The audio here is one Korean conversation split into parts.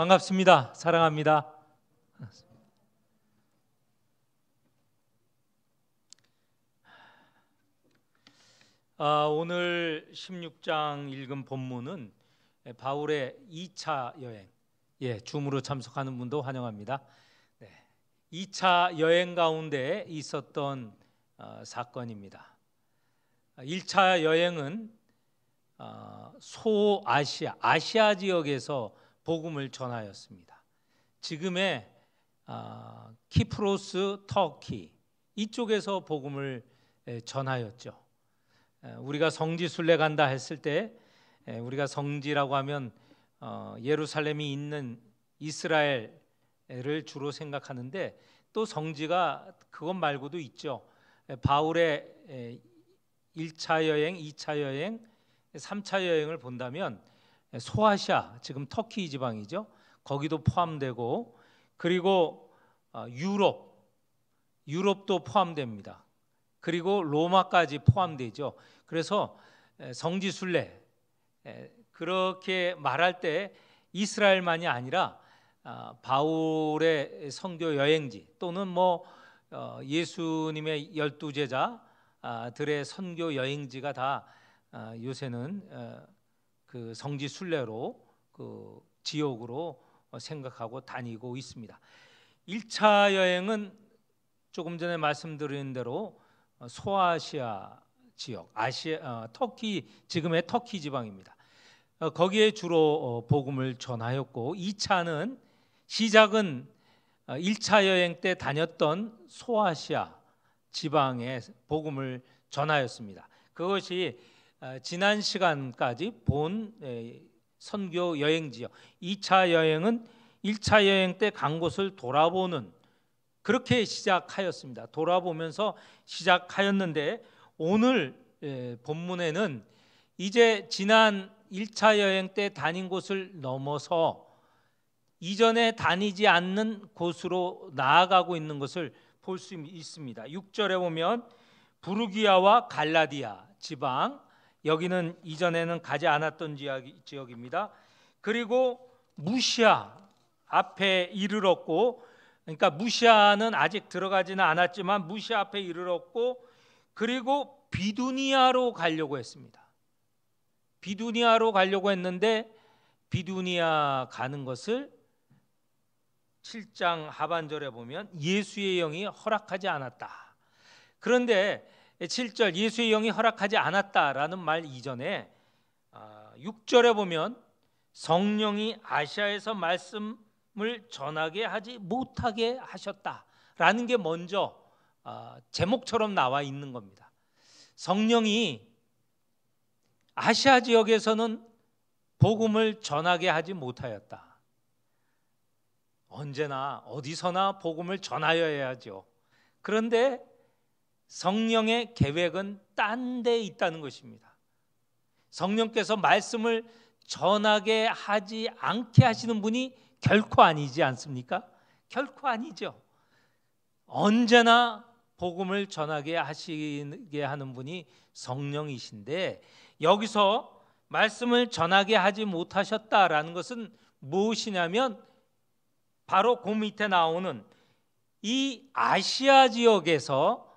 반갑습니다. 사랑합니다. 오늘 16장 읽은 본문은 바울의 2차 여행, 줌으로 참석하는 분도 환영합니다. 2차 여행 가운데 있었던 사건입니다. 1차 여행은 소아시아, 아시아 지역에서 복음을 전하였습니다. 지금의 키프로스, 터키 이쪽에서 복음을 전하였죠. 우리가 성지 순례 간다 했을 때 우리가 성지라고 하면 예루살렘이 있는 이스라엘을 주로 생각하는데 또 성지가 그것 말고도 있죠. 바울의 1차 여행, 2차 여행, 3차 여행을 본다면 소아시아, 지금 터키 지방이죠. 거기도 포함되고 그리고 유럽도 포함됩니다. 그리고 로마까지 포함되죠. 그래서 성지 순례 그렇게 말할 때 이스라엘만이 아니라 바울의 선교 여행지 또는 예수님의 12제자들의 선교 여행지가 다 요새는 그 성지 순례로 그 지역으로 생각하고 다니고 있습니다. 1차 여행은 조금 전에 말씀드린 대로 소아시아 지역, 터키, 지금의 터키 지방입니다. 거기에 주로 복음을 전하였고 2차는 시작은 1차 여행 때 다녔던 소아시아 지방에 복음을 전하였습니다. 그것이 지난 시간까지 본 선교 여행지요. 2차 여행은 1차 여행 때 간 곳을 돌아보는 그렇게 시작하였습니다. 돌아보면서 시작하였는데 오늘 본문에는 이제 지난 1차 여행 때 다닌 곳을 넘어서 이전에 다니지 않는 곳으로 나아가고 있는 것을 볼 수 있습니다. 6절에 보면 부르기아와 갈라디아 지방, 여기는 이전에는 가지 않았던 지역입니다. 그리고 무시아 앞에 이르렀고, 그러니까 무시아는 아직 들어가지는 않았지만 무시아 앞에 이르렀고, 그리고 비두니아로 가려고 했습니다. 비두니아로 가려고 했는데 비두니아 가는 것을 7장 하반절에 보면 예수의 영이 허락하지 않았다. 그런데 7절 예수의 영이 허락하지 않았다라는 말 이전에 6절에 보면 성령이 아시아에서 말씀을 전하게 하지 못하게 하셨다라는 게 먼저 제목처럼 나와 있는 겁니다. 성령이 아시아 지역에서는 복음을 전하게 하지 못하였다. 언제나 어디서나 복음을 전하여야죠. 그런데 성령의 계획은 딴 데 있다는 것입니다. 성령께서 말씀을 전하게 하지 않게 하시는 분이 결코 아니지 않습니까? 결코 아니죠. 언제나 복음을 전하게 하시게 하는 분이 성령이신데 여기서 말씀을 전하게 하지 못하셨다라는 것은 무엇이냐면 바로 그 밑에 나오는 이 아시아 지역에서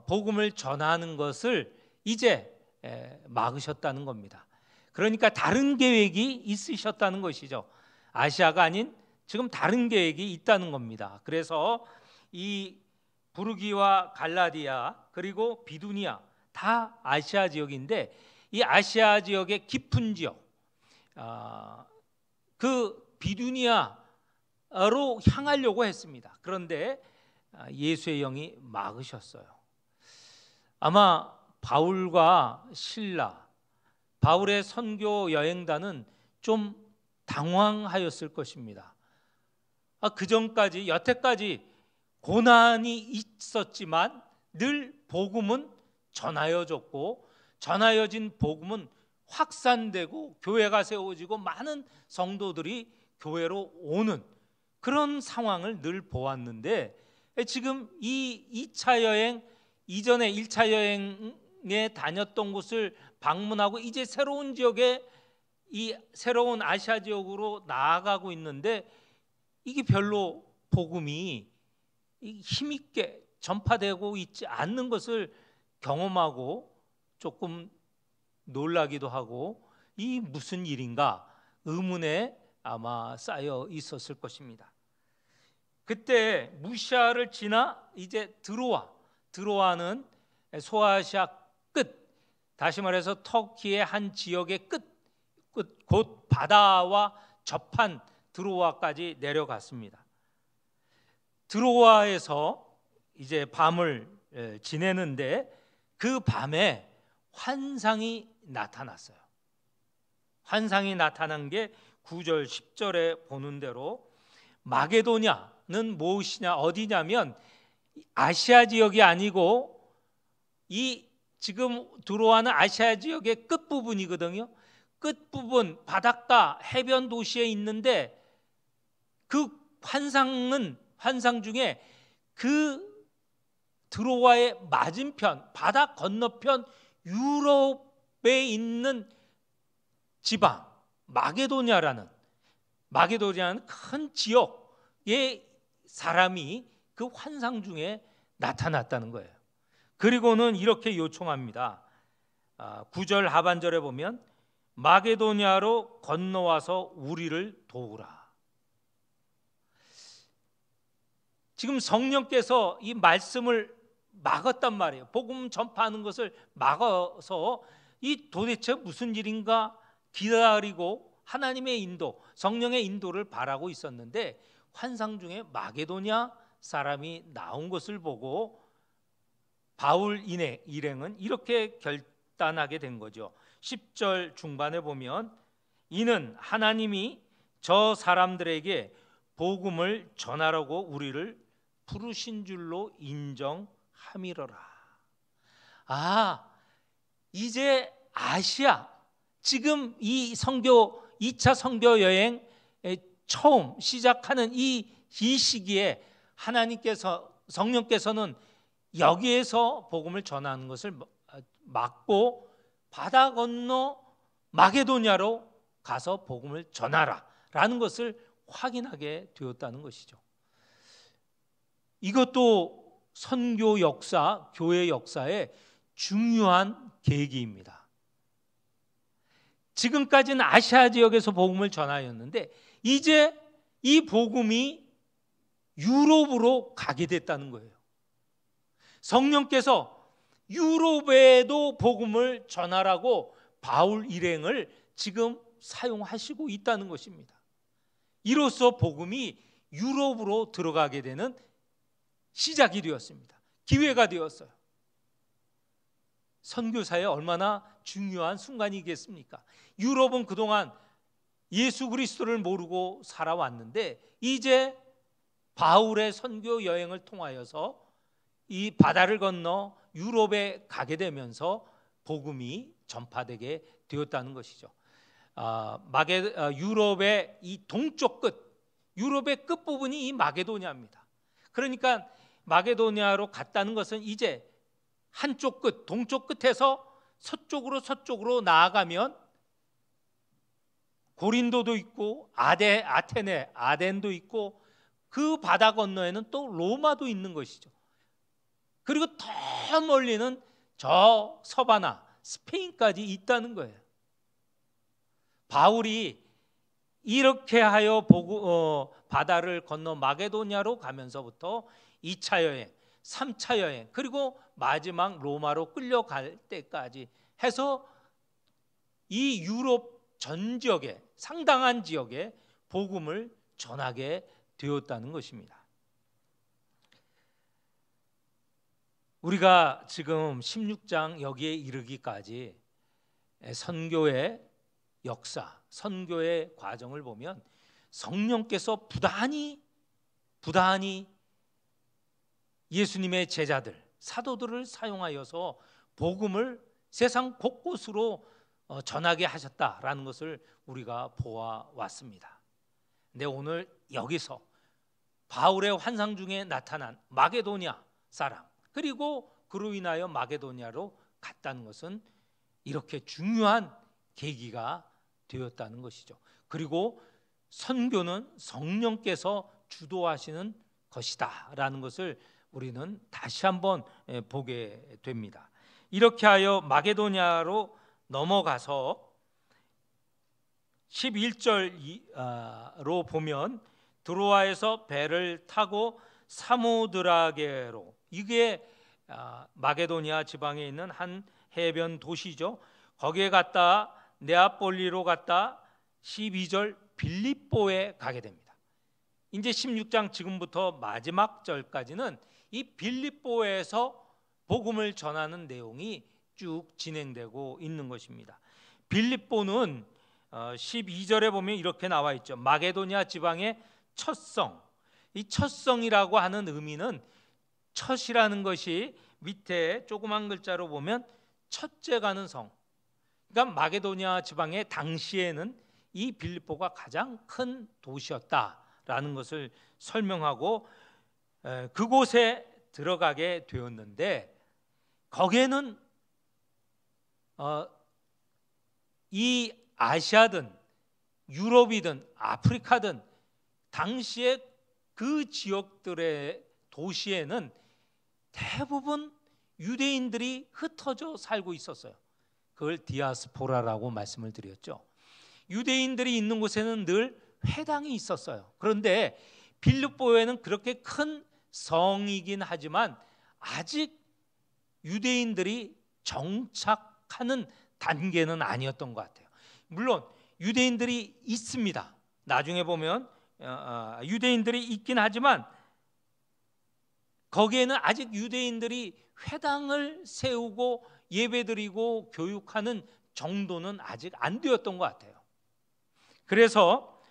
복음을 전하는 것을 이제 막으셨다는 겁니다. 그러니까 다른 계획이 있으셨다는 것이죠. 아시아가 아닌 지금 다른 계획이 있다는 겁니다. 그래서 이 부르기와 갈라디아 그리고 비두니아 다 아시아 지역인데 이 아시아 지역의 깊은 지역 그 비두니아로 향하려고 했습니다. 그런데 예수의 영이 막으셨어요. 아마 바울과 실라, 바울의 선교 여행단은 좀 당황하였을 것입니다. 그 전까지 여태까지 고난이 있었지만 늘 복음은 전하여졌고 전하여진 복음은 확산되고 교회가 세워지고 많은 성도들이 교회로 오는 그런 상황을 늘 보았는데 지금 이 2차 여행 이전에 1차 여행에 다녔던 곳을 방문하고 이제 새로운 지역에 이 새로운 아시아 지역으로 나아가고 있는데 이게 별로 복음이 힘있게 전파되고 있지 않는 것을 경험하고 조금 놀라기도 하고, 이 무슨 일인가 의문에 아마 쌓여 있었을 것입니다. 그때 무시아를 지나 이제 드로아는 소아시아 끝, 다시 말해서 터키의 한 지역의 끝, 곧 바다와 접한 드로아까지 내려갔습니다. 드로아에서 이제 밤을 지내는데 그 밤에 환상이 나타났어요. 환상이 나타난 게 9절 10절에 보는 대로, 마게도냐는 무엇이냐, 어디냐면 아시아 지역이 아니고 이 지금 드로아는 아시아 지역의 끝부분이거든요. 끝부분 바닷가 해변 도시에 있는데, 그 환상 중에 그 드로아의 맞은편, 바다 건너편 유럽에 있는 지방 마게도냐라는 큰 지역의 사람이 그 환상 중에 나타났다는 거예요. 그리고는 이렇게 요청합니다. 9절 하반절에 보면 마게도냐로 건너와서 우리를 도우라. 지금 성령께서 이 말씀을 막았단 말이에요. 복음 전파하는 것을 막아서 이 도대체 무슨 일인가 기다리고 하나님의 인도, 성령의 인도를 바라고 있었는데, 환상 중에 마게도냐 사람이 나온 것을 보고 바울 일행은 이렇게 결단하게 된 거죠. 10절 중반에 보면 이는 하나님이 저 사람들에게 복음을 전하라고 우리를 부르신 줄로 인정함이로라. 이제 아시아, 지금 이 2차 선교 여행 처음 시작하는 이 시기에 성령께서는 여기에서 복음을 전하는 것을 막고 바다 건너 마게도냐로 가서 복음을 전하라 라는 것을 확인하게 되었다는 것이죠. 이것도 선교 역사, 교회 역사의 중요한 계기입니다. 지금까지는 아시아 지역에서 복음을 전하였는데 이제 이 복음이 유럽으로 가게 됐다는 거예요. 성령께서 유럽에도 복음을 전하라고 바울 일행을 지금 사용하시고 있다는 것입니다. 이로써 복음이 유럽으로 들어가게 되는 시작이 되었습니다. 기회가 되었어요. 선교사에 얼마나 중요한 순간이겠습니까? 유럽은 그동안 예수 그리스도를 모르고 살아왔는데 이제 바울의 선교 여행을 통하여서 이 바다를 건너 유럽에 가게 되면서 복음이 전파되게 되었다는 것이죠. 유럽의 이 동쪽 끝, 유럽의 끝부분이 이 마게도냐입니다. 그러니까 마게도냐로 갔다는 것은 이제 한쪽 끝, 동쪽 끝에서 서쪽으로 나아가면 고린도도 있고 아테네, 아덴도 있고 그 바다 건너에는 또 로마도 있는 것이죠. 그리고 더 멀리는 저 서바나, 스페인까지 있다는 거예요. 바울이 이렇게 하여 바다를 건너 마게도냐로 가면서부터 2차 여행, 3차 여행, 그리고 마지막 로마로 끌려갈 때까지 해서 이 유럽 전 지역에, 상당한 지역에 복음을 전하게 되었다는 것입니다. 우리가 지금 16장 여기에 이르기까지 선교의 역사, 선교의 과정을 보면 성령께서 부단히 예수님의 제자들, 사도들을 사용하여서 복음을 세상 곳곳으로 전하게 하셨다라는 것을 우리가 보아왔습니다. 근데 오늘 여기서 바울의 환상 중에 나타난 마게도냐 사람, 그리고 그로 인하여 마게도냐로 갔다는 것은 이렇게 중요한 계기가 되었다는 것이죠. 그리고 선교는 성령께서 주도하시는 것이다라는 것을 우리는 다시 한번 보게 됩니다. 이렇게 하여 마게도냐로 넘어가서 11절로 보면 드로아에서 배를 타고 사모드라게로, 이게 마게도니아 지방에 있는 한 해변 도시죠. 거기에 갔다 네아폴리로 갔다 12절 빌립보에 가게 됩니다. 이제 16장 지금부터 마지막 절까지는 이 빌립보에서 복음을 전하는 내용이 쭉 진행되고 있는 것입니다. 빌립보는 12절에 보면 이렇게 나와 있죠. 마게도니아 지방의 첫성. 이 첫성이라고 하는 의미는, 첫이라는 것이 밑에 조그만 글자로 보면 첫째 가는 성. 그러니까 마게도니아 지방의 당시에는 이 빌립보가 가장 큰 도시였다라는 것을 설명하고 그곳에 들어가게 되었는데, 거기에는 이 아시아든 유럽이든 아프리카든 당시에 그 지역들의 도시에는 대부분 유대인들이 흩어져 살고 있었어요. 그걸 디아스포라라고 말씀을 드렸죠. 유대인들이 있는 곳에는 늘 회당이 있었어요. 그런데 빌립보에는 그렇게 큰 성이긴 하지만 아직 유대인들이 정착하는 단계는 아니었던 것 같아요. 물론 유대인들이 있습니다. 나중에 보면 유대인들이 있긴 하지만 거기에는 아직 유대인들이 회당을 세우고 예배드리고 교육하는 정도는 아직 안 되었던 것 같아요. 그래서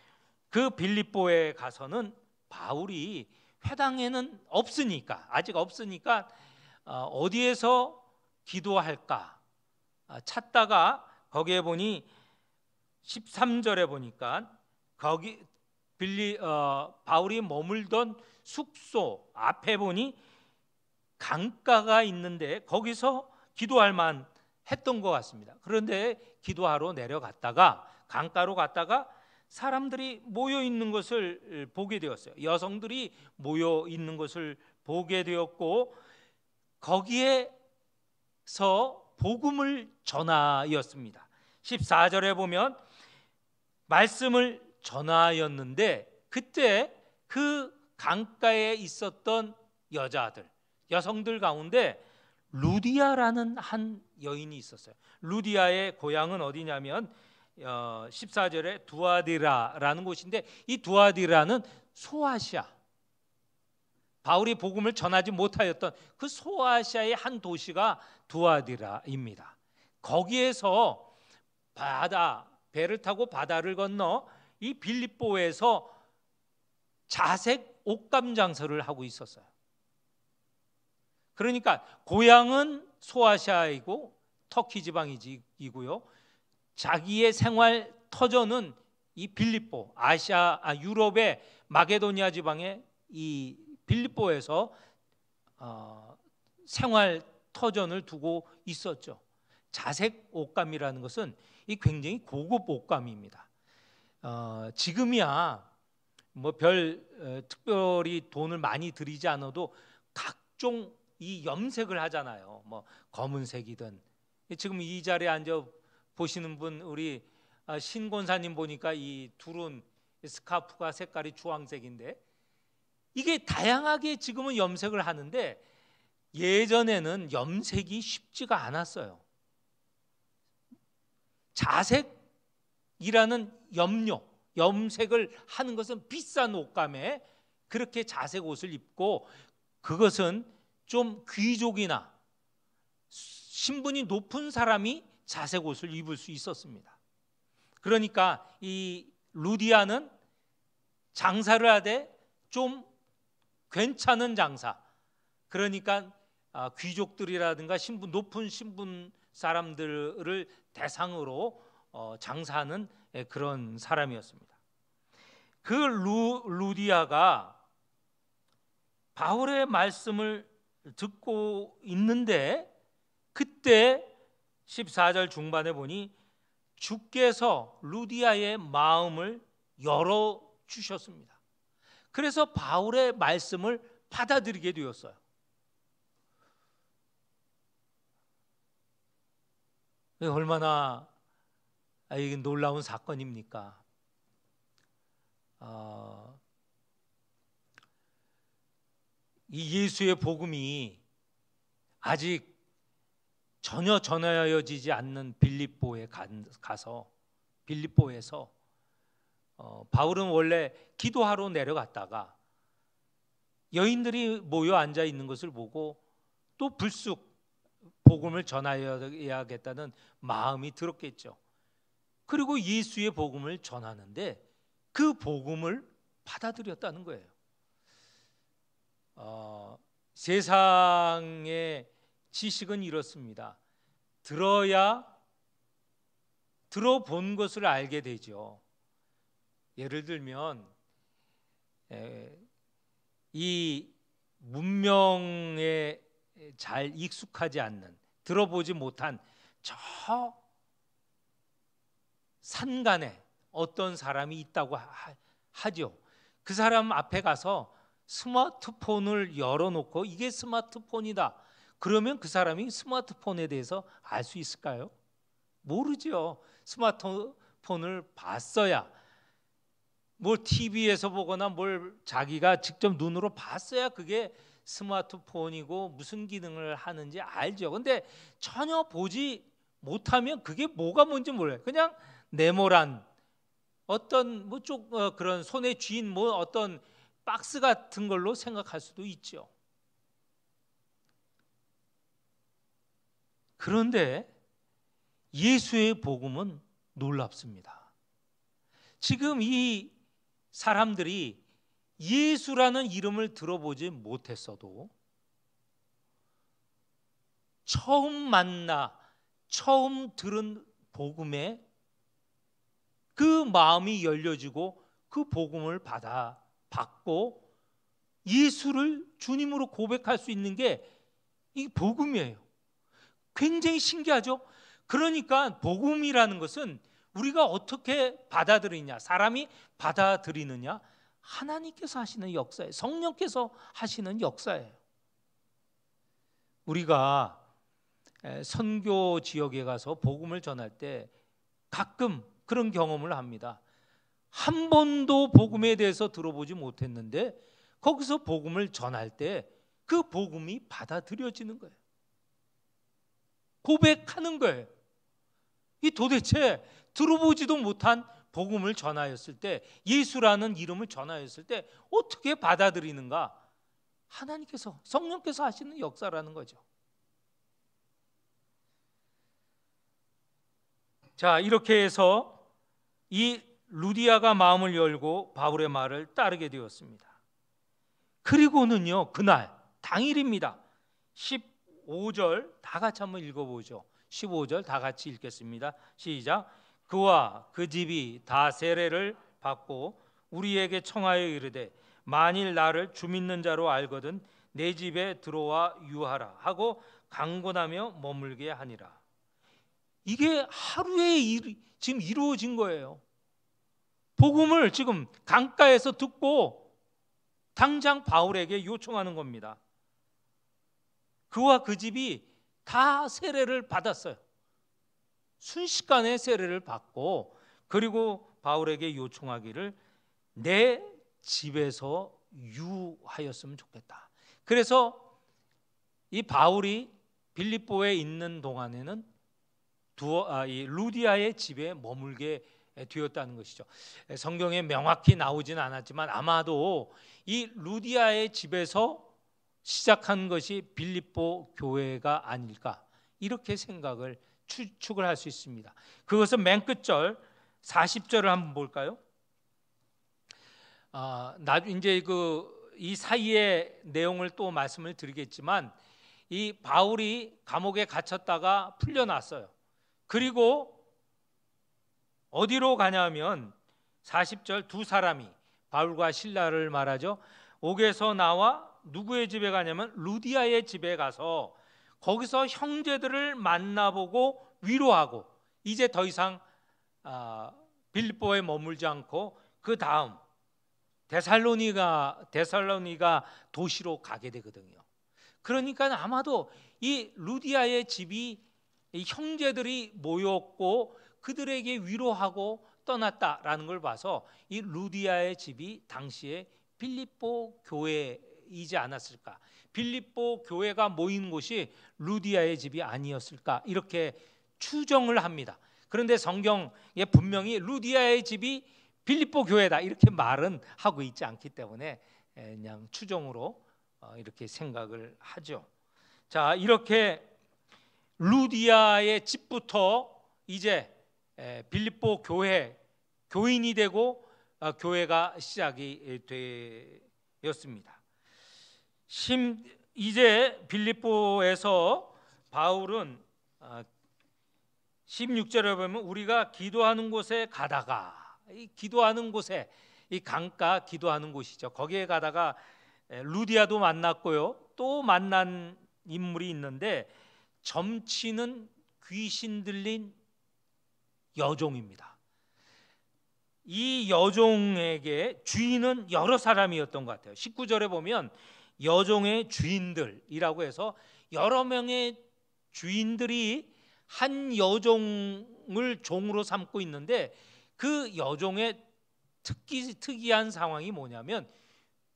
그 빌립보에 가서는 바울이 회당에는 없으니까, 아직 없으니까 어디에서 기도할까 찾다가 거기에 보니 13절에 보니까 거기 바울이 머물던 숙소 앞에 보니 강가가 있는데 거기서 기도할 만 했던 것 같습니다. 그런데 기도하러 내려갔다가 강가로 갔다가 사람들이 모여 있는 것을 보게 되었어요. 여성들이 모여 있는 것을 보게 되었고 거기에서 복음을 전하였습니다. 14절에 보면 말씀을 전하였는데 그때 그 강가에 있었던 여성들 가운데 루디아라는 한 여인이 있었어요. 루디아의 고향은 어디냐면 14절에 두아디라라는 곳인데 이 두아디라는 소아시아, 바울이 복음을 전하지 못하였던 그 소아시아의 한 도시가 두아디라입니다. 거기에서 배를 타고 바다를 건너 이 빌립보에서 자색 옷감 장사를 하고 있었어요. 그러니까 고향은 소아시아이고 터키 지방이고요. 자기의 생활 터전은 이 빌립보, 유럽의 마게도니아 지방의 이 빌립보에서 생활 터전을 두고 있었죠. 자색 옷감이라는 것은 이 굉장히 고급 옷감입니다. 지금이야 뭐 특별히 돈을 많이 들이지 않아도 각종 이 염색을 하잖아요. 뭐 검은색이든. 지금 이 자리에 앉아 보시는 분 우리 신 권사님 보니까 이 두른 스카프가 색깔이 주황색인데 이게 다양하게 지금은 염색을 하는데 예전에는 염색이 쉽지가 않았어요. 자색이라는 염색을 하는 것은 비싼 옷감에 그렇게 자색 옷을 입고 그것은 좀 귀족이나 신분이 높은 사람이 자색 옷을 입을 수 있었습니다. 그러니까 이 루디아는 장사를 하되 좀 괜찮은 장사, 그러니까 귀족들이라든가 높은 신분 사람들을 대상으로 장사하는 그런 사람이었습니다. 그 루디아가 바울의 말씀을 듣고 있는데 그때 14절 중반에 보니 주께서 루디아의 마음을 열어 주셨습니다. 그래서 바울의 말씀을 받아들이게 되었어요. 얼마나 이게 놀라운 사건입니까? 이 예수의 복음이 아직 전혀 전하여지지 않는 빌립보에 가서 빌립보에서 바울은 원래 기도하러 내려갔다가 여인들이 모여 앉아 있는 것을 보고 또 불쑥 복음을 전하여야겠다는 마음이 들었겠죠. 그리고 예수의 복음을 전하는데 그 복음을 받아들였다는 거예요. 세상의 지식은 이렇습니다. 들어본 것을 알게 되죠. 예를 들면 이 문명에 잘 익숙하지 않는, 들어보지 못한 저 산간에 어떤 사람이 있다고 하죠. 그 사람 앞에 가서 스마트폰을 열어놓고 이게 스마트폰이다 그러면 그 사람이 스마트폰에 대해서 알 수 있을까요? 모르죠. 스마트폰을 봤어야, 뭘 TV에서 보거나 뭘 자기가 직접 눈으로 봤어야 그게 스마트폰이고 무슨 기능을 하는지 알죠. 근데 전혀 보지 못하면 그게 뭐가 뭔지 몰라요. 그냥 네모란 어떤 그런 손에 쥔 어떤 박스 같은 걸로 생각할 수도 있죠. 그런데 예수의 복음은 놀랍습니다. 지금 이 사람들이 예수라는 이름을 들어보지 못했어도 처음 들은 복음에 그 마음이 열려지고 그 복음을 받고 예수를 주님으로 고백할 수 있는 게 이 복음이에요. 굉장히 신기하죠? 그러니까 복음이라는 것은 우리가 어떻게 받아들이냐, 사람이 받아들이느냐, 하나님께서 하시는 역사예요. 성령께서 하시는 역사예요. 우리가 선교 지역에 가서 복음을 전할 때 가끔 그런 경험을 합니다. 한 번도 복음에 대해서 들어보지 못했는데 거기서 복음을 전할 때 그 복음이 받아들여지는 거예요. 고백하는 거예요. 이 도대체 들어보지도 못한 복음을 전하였을 때, 예수라는 이름을 전하였을 때 어떻게 받아들이는가? 하나님께서, 성령께서 하시는 역사라는 거죠. 자, 이렇게 해서 이 루디아가 마음을 열고 바울의 말을 따르게 되었습니다. 그리고는요, 그날 당일입니다. 15절 다 같이 한번 읽어보죠. 15절 다 같이 읽겠습니다. 시작. 그와 그 집이 다 세례를 받고 우리에게 청하여 이르되 만일 나를 주 믿는 자로 알거든 내 집에 들어와 유하라 하고 강권하며 머물게 하니라. 이게 하루에 지금 이루어진 거예요. 복음을 지금 강가에서 듣고 당장 바울에게 요청하는 겁니다. 그와 그 집이 다 세례를 받았어요. 순식간에 세례를 받고, 그리고 바울에게 요청하기를 내 집에서 유하였으면 좋겠다. 그래서 이 바울이 빌립보에 있는 동안에는 이 루디아의 집에 머물게 되었다는 것이죠. 성경에 명확히 나오지는 않았지만 아마도 이 루디아의 집에서 시작한 것이 빌립보 교회가 아닐까, 이렇게 생각을 추측을 할 수 있습니다. 그것은 맨 끝절 40절을 한번 볼까요? 이제 이 사이의 내용을 또 말씀을 드리겠지만, 이 바울이 감옥에 갇혔다가 풀려났어요. 그리고 어디로 가냐면 40절 두 사람이, 바울과 실라를 말하죠, 옥에서 나와 누구의 집에 가냐면 루디아의 집에 가서 거기서 형제들을 만나보고 위로하고 이제 더 이상 빌립보에 머물지 않고 그 다음 데살로니가 도시로 가게 되거든요. 그러니까 아마도 이 루디아의 집이 이 형제들이 모였고 그들에게 위로하고 떠났다라는 걸 봐서 이 루디아의 집이 당시에 빌립보 교회이지 않았을까, 빌립보 교회가 모인 곳이 루디아의 집이 아니었을까, 이렇게 추정을 합니다. 그런데 성경에 분명히 루디아의 집이 빌립보 교회다 이렇게 말은 하고 있지 않기 때문에 그냥 추정으로 이렇게 생각을 하죠. 자, 이렇게 루디아의 집부터 이제 빌립보 교인이 되고 교회가 시작이 되었습니다. 이제 빌립보에서 바울은 16절에 보면 우리가 기도하는 곳에 가다가, 이 기도하는 곳에, 이 강가 기도하는 곳이죠. 거기에 가다가 루디아도 만났고요. 또 만난 인물이 있는데 점치는 귀신 들린 여종입니다. 이 여종에게 주인은 여러 사람이었던 것 같아요. 19절에 보면 여종의 주인들이라고 해서 여러 명의 주인들이 한 여종을 종으로 삼고 있는데 그 여종의 특이한 상황이 뭐냐면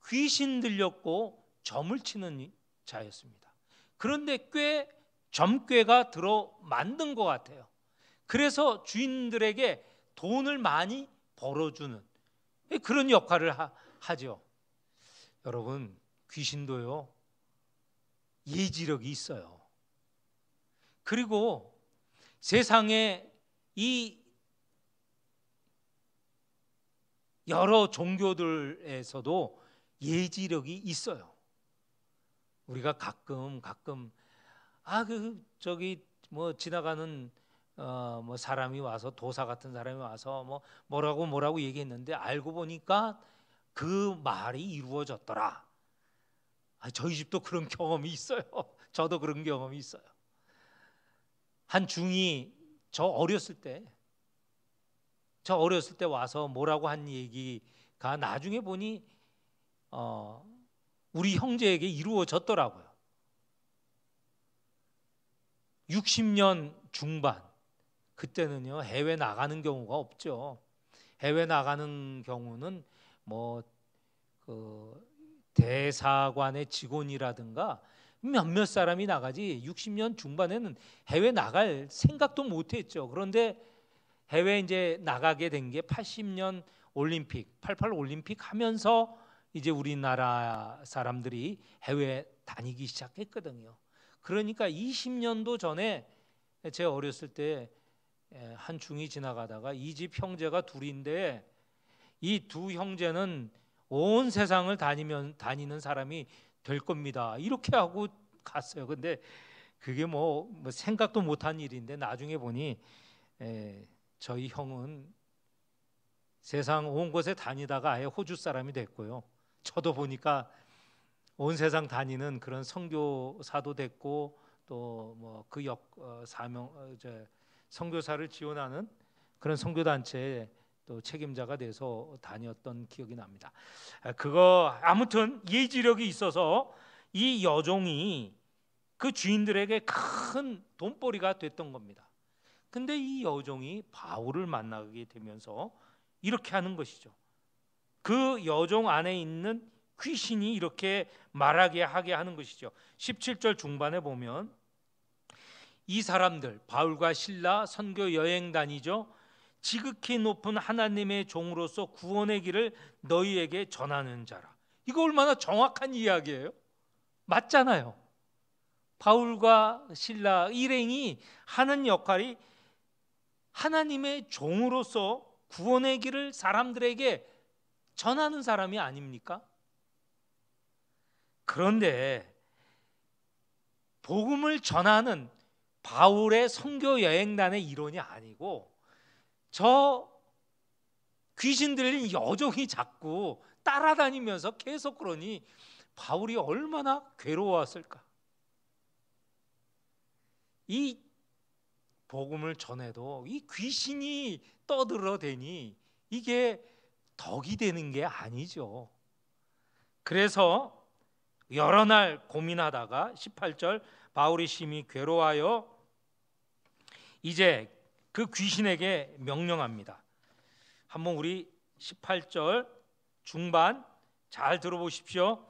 귀신 들렸고 점을 치는 자였습니다. 그런데 꽤 점괘가 들어 만든 것 같아요. 그래서 주인들에게 돈을 많이 벌어주는 그런 역할을 하죠. 여러분, 귀신도요 예지력이 있어요. 그리고 세상에 이 여러 종교들에서도 예지력이 있어요. 우리가 가끔 저기 뭐 지나가는 뭐 사람이 와서, 도사 같은 사람이 와서 뭐라고 얘기했는데 알고 보니까 그 말이 이루어졌더라. 저희 집도 그런 경험이 있어요. 저도 그런 경험이 있어요. 한 중이 저 어렸을 때 와서 뭐라고 한 얘기가 나중에 보니 우리 형제에게 이루어졌더라고요. 60년 중반, 그때는요 해외 나가는 경우가 없죠. 해외 나가는 경우는 그 대사관의 직원이라든가 몇몇 사람이 나가지 60년 중반에는 해외 나갈 생각도 못했죠. 그런데 해외 이제 나가게 된 게 80년 올림픽, 88 올림픽 하면서 이제 우리나라 사람들이 해외 다니기 시작했거든요. 그러니까 20년도 전에 제 어렸을 때 한 중이 지나가다가 이 집 형제가 둘인데 이 두 형제는 온 세상을 다니는 사람이 될 겁니다. 이렇게 하고 갔어요. 근데 그게 뭐 생각도 못한 일인데 나중에 보니 저희 형은 세상 온 곳에 다니다가 아예 호주 사람이 됐고요. 저도 보니까 온 세상 다니는 그런 선교사도 됐고 또 뭐 그 선교사를 지원하는 그런 선교단체에 또 책임자가 돼서 다녔던 기억이 납니다. 아무튼 예지력이 있어서 이 여종이 그 주인들에게 큰 돈벌이가 됐던 겁니다. 근데 이 여종이 바울을 만나게 되면서 이렇게 하는 것이죠. 그 여종 안에 있는 귀신이 이렇게 말하게 하게 하는 것이죠. 17절 중반에 보면 이 사람들, 바울과 실라 선교 여행 다니죠. 지극히 높은 하나님의 종으로서 구원의 길을 너희에게 전하는 자라. 이거 얼마나 정확한 이야기예요. 맞잖아요. 바울과 실라 일행이 하는 역할이 하나님의 종으로서 구원의 길을 사람들에게 전하는 사람이 아닙니까? 그런데 복음을 전하는 바울의 선교 여행단의 일원이 아니고 저 귀신 들린 여종이 자꾸 따라다니면서 계속 그러니 바울이 얼마나 괴로웠을까. 이 복음을 전해도 이 귀신이 떠들어대니 이게 덕이 되는 게 아니죠. 그래서 여러 날 고민하다가 18절 바울이 심히 괴로워하여 이제 그 귀신에게 명령합니다. 한번 우리 18절 중반 잘 들어보십시오.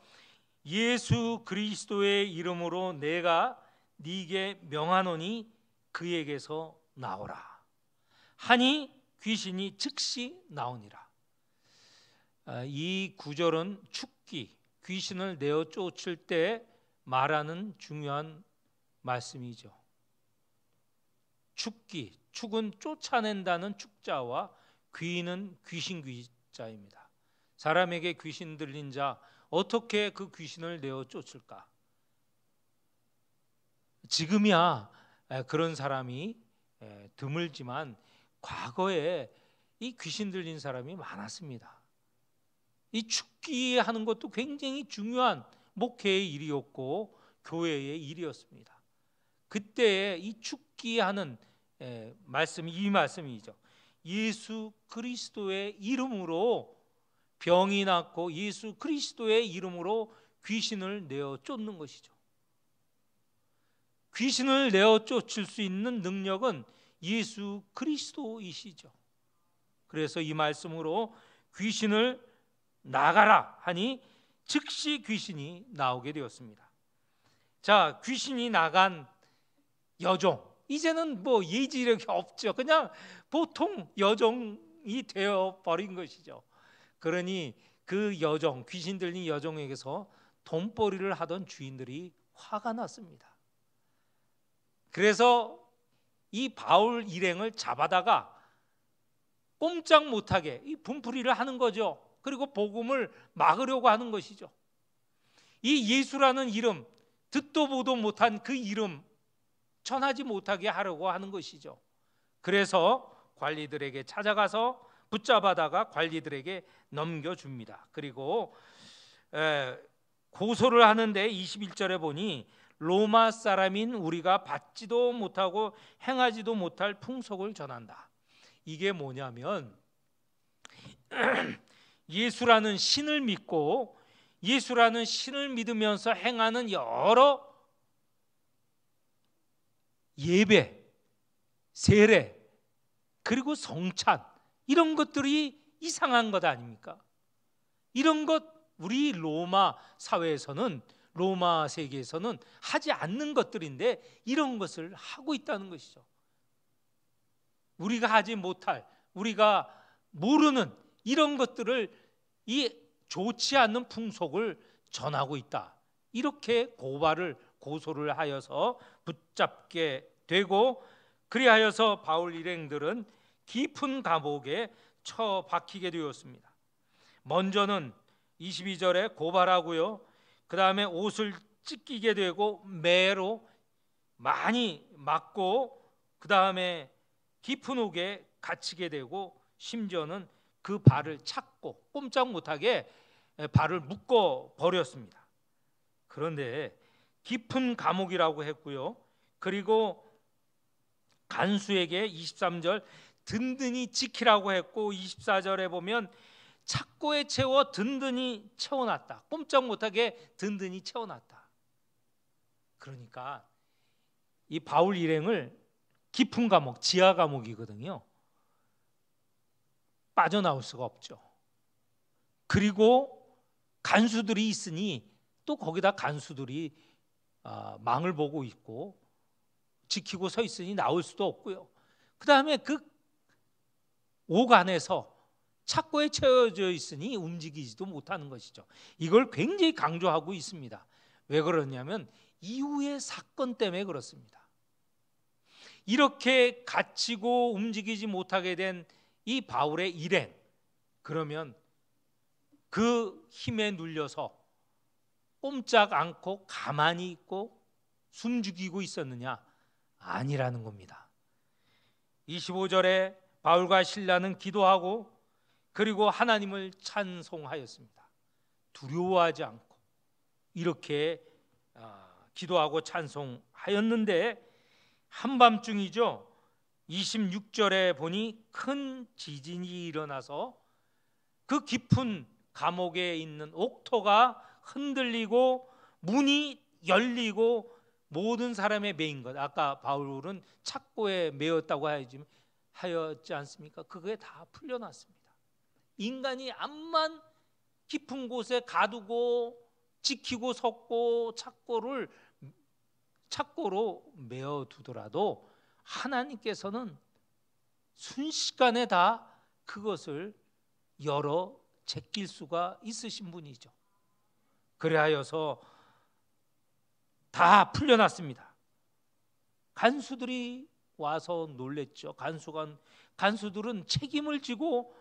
예수 그리스도의 이름으로 내가 네게 명하노니 그에게서 나오라 하니 귀신이 즉시 나오니라. 이 구절은 축기, 귀신을 내어 쫓을 때 말하는 중요한 말씀이죠. 축기, 축은 쫓아낸다는 축자와 귀는 귀신 귀자입니다. 사람에게 귀신 들린 자 어떻게 그 귀신을 내어 쫓을까? 지금이야 그런 사람이 드물지만 과거에 이 귀신 들린 사람이 많았습니다. 이 축기하는 것도 굉장히 중요한 목회의 일이었고 교회의 일이었습니다. 그때에 이 축기하는 말씀이 이 말씀이죠. 예수 그리스도의 이름으로 병이 낫고 예수 그리스도의 이름으로 귀신을 내어 쫓는 것이죠. 귀신을 내어 쫓을 수 있는 능력은 예수 그리스도이시죠. 그래서 이 말씀으로 귀신을 나가라 하니 즉시 귀신이 나오게 되었습니다. 자, 귀신이 나간 여종, 이제는 뭐 예지력이 없죠. 그냥 보통 여종이 되어 버린 것이죠. 그러니 그 여종, 귀신 들린 여종에게서 돈벌이를 하던 주인들이 화가 났습니다. 그래서 이 바울 일행을 잡아다가 꼼짝 못하게 이 분풀이를 하는 거죠. 그리고 복음을 막으려고 하는 것이죠. 이 예수라는 이름, 듣도 보도 못한 그 이름 전하지 못하게 하려고 하는 것이죠. 그래서 관리들에게 찾아가서 붙잡아다가 관리들에게 넘겨줍니다. 그리고 고소를 하는데 21절에 보니 로마 사람인 우리가 받지도 못하고 행하지도 못할 풍속을 전한다. 이게 뭐냐면 예수라는 신을 믿고 예수라는 신을 믿으면서 행하는 여러 예배, 세례, 그리고 성찬, 이런 것들이 이상한 것 아닙니까? 이런 것 우리 로마 사회에서는, 로마 세계에서는 하지 않는 것들인데 이런 것을 하고 있다는 것이죠. 우리가 하지 못할, 우리가 모르는 이런 것들을, 이 좋지 않는 풍속을 전하고 있다. 이렇게 고소를 하여서 붙잡게 되고, 그리하여서 바울 일행들은 깊은 감옥에 처박히게 되었습니다. 먼저는 22절에 고발하고요, 그 다음에 옷을 찢기게 되고 매로 많이 맞고, 그 다음에 깊은 옥에 갇히게 되고, 심지어는 그 발을 찾고 꼼짝 못하게 발을 묶어 버렸습니다. 그런데 깊은 감옥이라고 했고요, 그리고 간수에게 23절 든든히 지키라고 했고, 24절에 보면 착고에 채워 든든히 채워놨다. 꼼짝 못하게 든든히 채워놨다. 그러니까 이 바울 일행을 깊은 감옥, 지하 감옥이거든요. 빠져나올 수가 없죠. 그리고 간수들이 있으니 또 거기다 간수들이 망을 보고 있고 지키고 서 있으니 나올 수도 없고요. 그 다음에 그 옥 안에서 착고에 채워져 있으니 움직이지도 못하는 것이죠. 이걸 굉장히 강조하고 있습니다. 왜 그러냐면 이후의 사건 때문에 그렇습니다. 이렇게 갇히고 움직이지 못하게 된 이 바울의 일행, 그러면 그 힘에 눌려서 꼼짝 않고 가만히 있고 숨죽이고 있었느냐? 아니라는 겁니다. 25절에 바울과 실라는 기도하고 그리고 하나님을 찬송하였습니다. 두려워하지 않고 이렇게 기도하고 찬송하였는데, 한밤중이죠. 26절에 보니 큰 지진이 일어나서 그 깊은 감옥에 있는 옥토가 흔들리고 문이 열리고 모든 사람의 매인 것, 아까 바울은 착고에 매였다고 하였지 않습니까? 그게 다 풀려났습니다. 인간이 암만 깊은 곳에 가두고 지키고 섰고 착고로 매어 두더라도 하나님께서는 순식간에 다 그것을 열어 제낄 수가 있으신 분이죠. 그래하여서 다 풀려났습니다. 간수들이 와서 놀랬죠. 간수들은 책임을 지고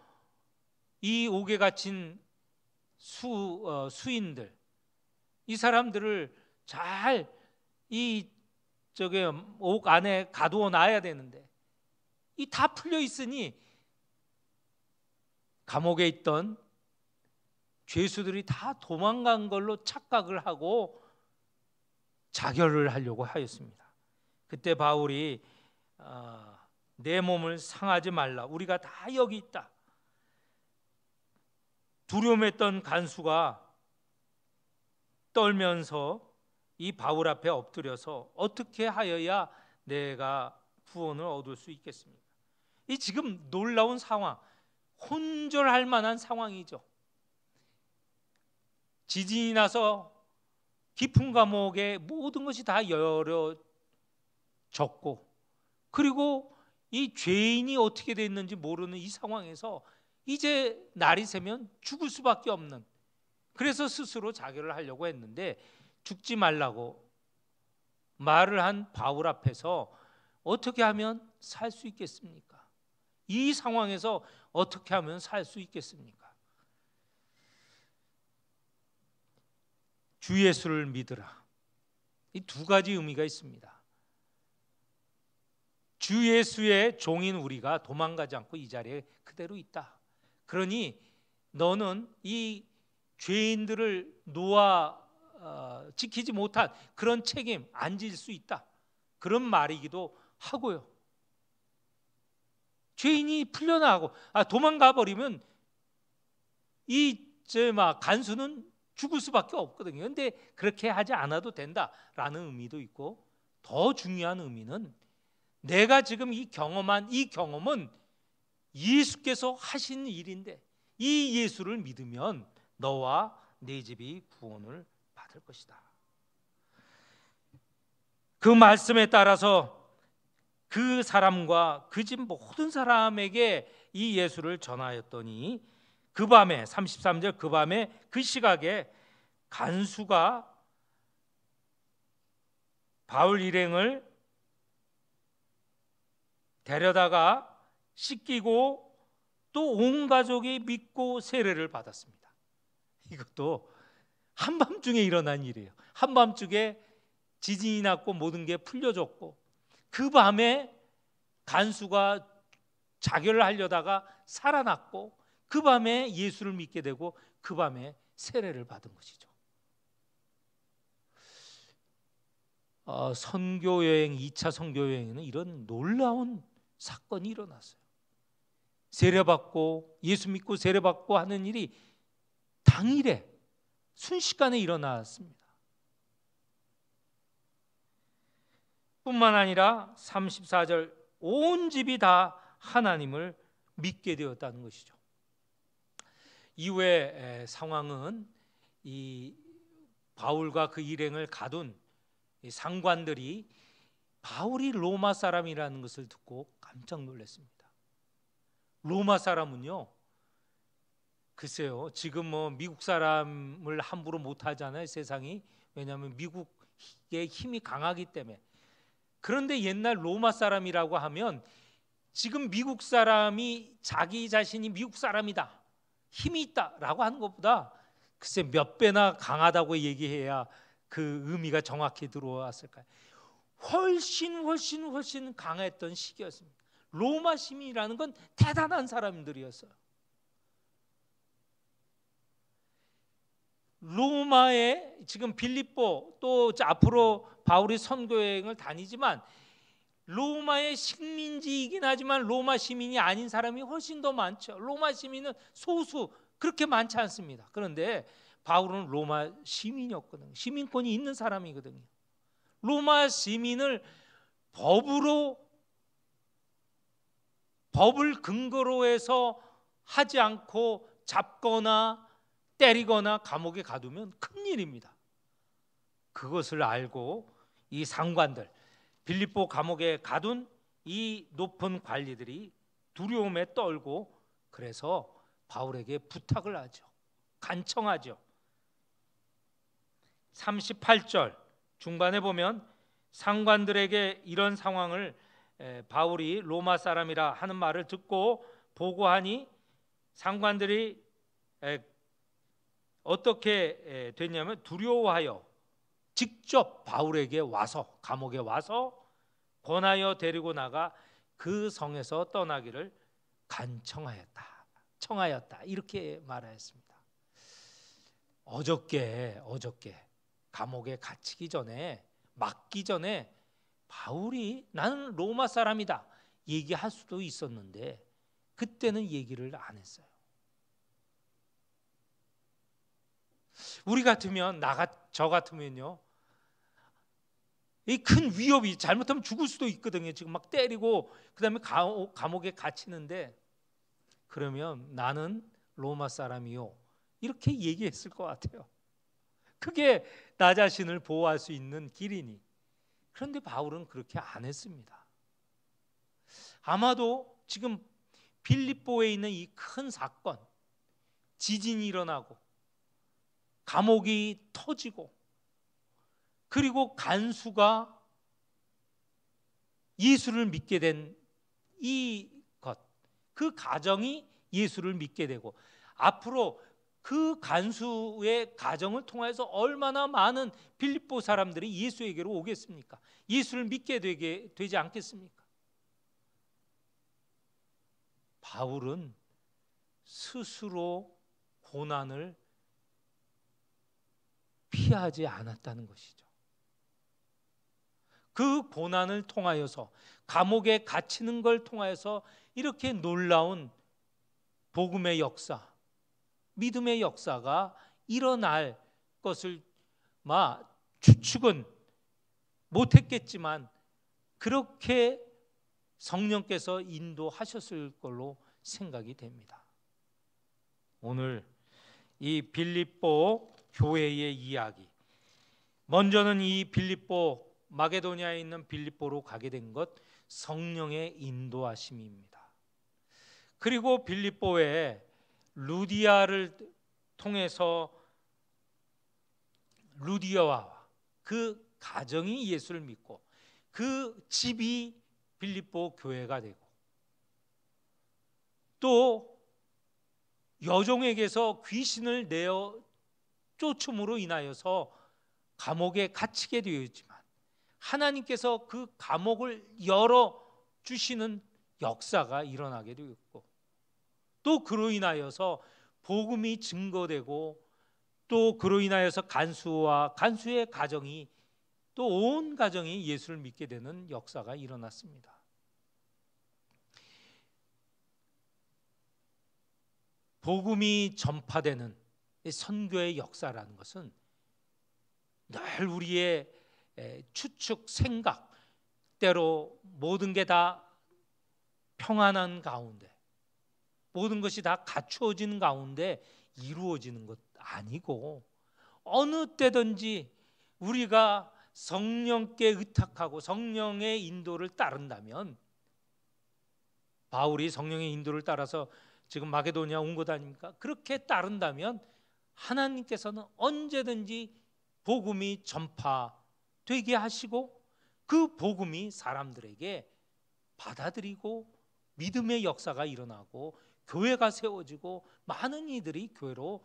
이 옥에 갇힌 수인들, 이 사람들을 잘 옥 안에 가두어 놔야 되는데 이 다 풀려 있으니 감옥에 있던 죄수들이 다 도망간 걸로 착각을 하고 자결을 하려고 하였습니다. 그때 바울이 내 몸을 상하지 말라, 우리가 다 여기 있다. 두려움했던 간수가 떨면서 이 바울 앞에 엎드려서 어떻게 하여야 내가 구원을 얻을 수 있겠습니까? 이 지금 놀라운 상황, 혼절할 만한 상황이죠. 지진이 나서 깊은 감옥에 모든 것이 다 열어졌고, 그리고 이 죄인이 어떻게 됐는지 모르는 이 상황에서 이제 날이 새면 죽을 수밖에 없는, 그래서 스스로 자결을 하려고 했는데 죽지 말라고 말을 한 바울 앞에서 어떻게 하면 살 수 있겠습니까? 이 상황에서 어떻게 하면 살 수 있겠습니까? 주 예수를 믿으라. 이 두 가지 의미가 있습니다. 주 예수의 종인 우리가 도망가지 않고 이 자리에 그대로 있다. 그러니 너는 이 죄인들을 지키지 못한 그런 책임 안 질 수 있다. 그런 말이기도 하고요. 죄인이 풀려나가고 도망가 버리면 간수는 죽을 수밖에 없거든요. 그런데 그렇게 하지 않아도 된다라는 의미도 있고, 더 중요한 의미는 내가 지금 경험한 이 경험은 예수께서 하신 일인데 이 예수를 믿으면 너와 내 집이 구원을 받을 것이다. 그 말씀에 따라서 그 사람과 그 집 모든 사람에게 이 예수를 전하였더니 그 밤에 33절 그 밤에 그 시각에 간수가 바울 일행을 데려다가 씻기고 또 온 가족이 믿고 세례를 받았습니다. 이것도 한밤중에 일어난 일이에요. 한밤중에 지진이 났고 모든 게 풀려졌고, 그 밤에 간수가 자결을 하려다가 살아났고, 그 밤에 예수를 믿게 되고 그 밤에 세례를 받은 것이죠. 선교여행 2차 선교여행에는 이런 놀라운 사건이 일어났어요. 세례받고 예수 믿고 세례받고 하는 일이 당일에 순식간에 일어났습니다. 뿐만 아니라 34절 온 집이 다 하나님을 믿게 되었다는 것이죠. 이후의 상황은 이 바울과 그 일행을 가둔 상관들이 바울이 로마 사람이라는 것을 듣고 깜짝 놀랐습니다. 로마 사람은요, 글쎄요, 지금 미국 사람을 함부로 못 하잖아요, 세상이. 왜냐하면 미국의 힘이 강하기 때문에. 그런데 옛날 로마 사람이라고 하면 지금 미국 사람이 자기 자신이 미국 사람이다, 힘이 있다라고 하는 것보다 글쎄 몇 배나 강하다고 얘기해야 그 의미가 정확히 들어왔을까요? 훨씬 강했던 시기였습니다. 로마 시민이라는 건 대단한 사람들이었어요. 로마에 지금 빌립보, 또 앞으로 바울이 선교여행을 다니지만 로마의 식민지이긴 하지만 로마 시민이 아닌 사람이 훨씬 더 많죠. 로마 시민은 소수, 그렇게 많지 않습니다. 그런데 바울은 로마 시민이었거든요. 시민권이 있는 사람이거든요. 로마 시민을 법을 근거로 해서 하지 않고 잡거나 때리거나 감옥에 가두면 큰일입니다. 그것을 알고 이 상관들, 빌립보 감옥에 가둔 이 높은 관리들이 두려움에 떨고 그래서 바울에게 부탁을 하죠. 간청하죠. 38절 중반에 보면 상관들에게 이런 상황을 바울이 로마 사람이라 하는 말을 듣고 보고하니 상관들이 어떻게 됐냐면 두려워하여 직접 바울에게 와서 감옥에 와서 권하여 데리고 나가 그 성에서 떠나기를 청하였다 이렇게 말하였습니다. 어저께 감옥에 갇히기 전에 맞기 전에 바울이 나는 로마 사람이다 얘기할 수도 있었는데 그때는 얘기를 안 했어요. 우리 같으면 저 같으면요, 이 큰 위협이 잘못하면 죽을 수도 있거든요. 지금 막 때리고 그다음에 감옥에 갇히는데 그러면 나는 로마 사람이요 이렇게 얘기했을 것 같아요. 그게 나 자신을 보호할 수 있는 길이니. 그런데 바울은 그렇게 안 했습니다. 아마도 지금 빌립보에 있는 이 큰 사건, 지진이 일어나고 감옥이 터지고 그리고 간수가 예수를 믿게 된 이 것, 그 가정이 예수를 믿게 되고 앞으로 그 간수의 가정을 통해서 얼마나 많은 빌립보 사람들이 예수에게로 오겠습니까? 예수를 믿게 되지 않겠습니까? 바울은 스스로 고난을 피하지 않았다는 것이죠. 그 고난을 통하여서 감옥에 갇히는 걸 통하여서 이렇게 놀라운 복음의 역사, 믿음의 역사가 일어날 것을 추측은 못했겠지만 그렇게 성령께서 인도하셨을 걸로 생각이 됩니다. 오늘 이 빌립보 교회의 이야기, 먼저는 이 빌립보 마게도니아에 있는 빌립보로 가게 된 것 성령의 인도하심입니다. 그리고 빌립보에 루디아를 통해서 루디아와 그 가정이 예수를 믿고 그 집이 빌립보 교회가 되고 또 여종에게서 귀신을 내어 쫓음으로 인하여서 감옥에 갇히게 되었지만 하나님께서 그 감옥을 열어 주시는 역사가 일어나게 되었고 또 그로 인하여서 복음이 증거되고 또 그로 인하여서 간수와 간수의 가정이 또 온 가정이 예수를 믿게 되는 역사가 일어났습니다. 복음이 전파되는 선교의 역사라는 것은 늘 우리의 추측, 생각, 때로 모든 게 다 평안한 가운데 모든 것이 다 갖추어지는 가운데 이루어지는 것 아니고 어느 때든지 우리가 성령께 의탁하고 성령의 인도를 따른다면 바울이 성령의 인도를 따라서 지금 마게도니아 온 것 아닙니까? 그렇게 따른다면 하나님께서는 언제든지 복음이 전파되게 하시고 그 복음이 사람들에게 받아들이고 믿음의 역사가 일어나고 교회가 세워지고 많은 이들이 교회로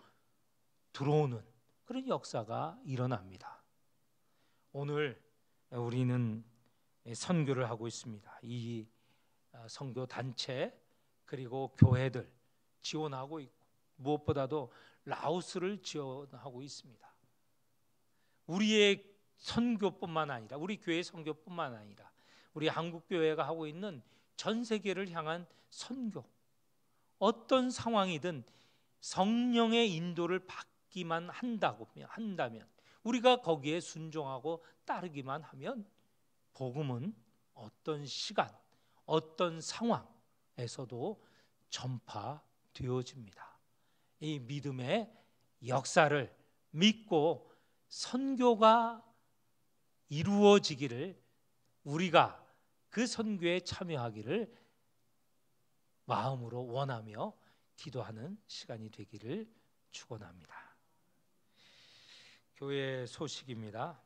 들어오는 그런 역사가 일어납니다. 오늘 우리는 선교를 하고 있습니다. 이 선교 단체 그리고 교회들 지원하고 있고 무엇보다도 라오스를 지원하고 있습니다. 우리의 선교뿐만 아니라 우리 교회 선교뿐만 아니라 우리 한국교회가 하고 있는 전 세계를 향한 선교, 어떤 상황이든 성령의 인도를 받기만 한다면, 우리가 거기에 순종하고 따르기만 하면 복음은 어떤 시간, 어떤 상황에서도 전파되어집니다. 이 믿음의 역사를 믿고 선교가 이루어지기를, 우리가 그 선교에 참여하기를 마음으로 원하며 기도하는 시간이 되기를 축원합니다. 교회 소식입니다.